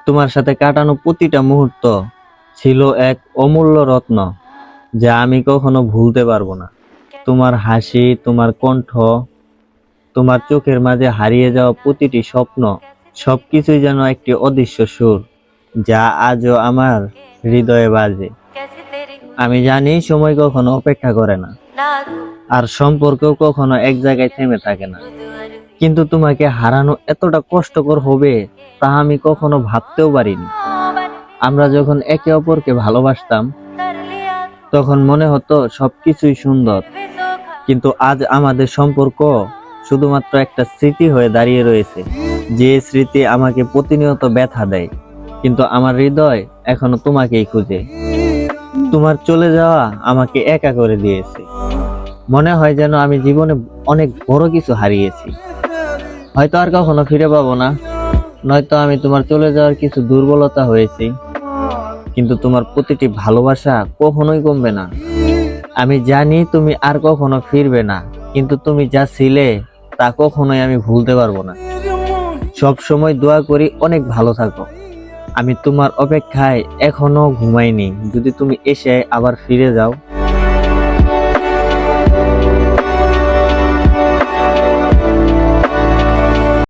তোমার সাথে কাটানো প্রতিটা মুহূর্ত ছিল এক অমূল্য রত্ন, যা আমি কখনো ভুলতে পারবো না। তোমার হাসি, তোমার কণ্ঠ, তোমার চোখের মাঝে হারিয়ে যাওয়া প্রতিটি স্বপ্ন, সবকিছুই যেন একটি অদৃশ্য সুর, যা আজও আমার হৃদয়ে বাজে। আমি জানি সময় কখনো অপেক্ষা করে না, আর সম্পর্কও কখনো এক জায়গায় থেমে থাকে না, কিন্তু তোমাকে হারানো এতটা কষ্টকর হবে তা আমি কখনো ভাবতেও পারিনি। আমরা যখন একে অপরকে ভালোবাসতাম, তখন মনে হতো সবকিছুই সুন্দর, কিন্তু আজ আমাদের সম্পর্ক শুধুমাত্র একটা স্মৃতি হয়ে দাঁড়িয়ে রয়েছে, যে স্মৃতি আমাকে প্রতিনিয়ত ব্যথা দেয়, কিন্তু আমার হৃদয় এখনো তোমাকেই খুঁজে। তোমার চলে যাওয়া আমাকে একা করে দিয়েছে। মনে হয় যেন আমি জীবনে অনেক বড় কিছু হারিয়েছি, হয়তো আর কখনো ফিরে পাবো না, নয়তো আমি তোমার চলে যাওয়ার কিছু দুর্বলতা হয়েছি, কিন্তু তোমার প্রতিটি ভালোবাসা কখনোই কমবে না। আমি জানি তুমি আর কখনো ফিরবে না, কিন্তু তুমি যা ছিলে তা কখনোই আমি ভুলতে পারবো না। সব সময় দোয়া করি অনেক ভালো থাকো। আমি তোমার অপেক্ষায় এখনো ঘুমাইনি। যদি তুমি এসে আবার ফিরে যাও,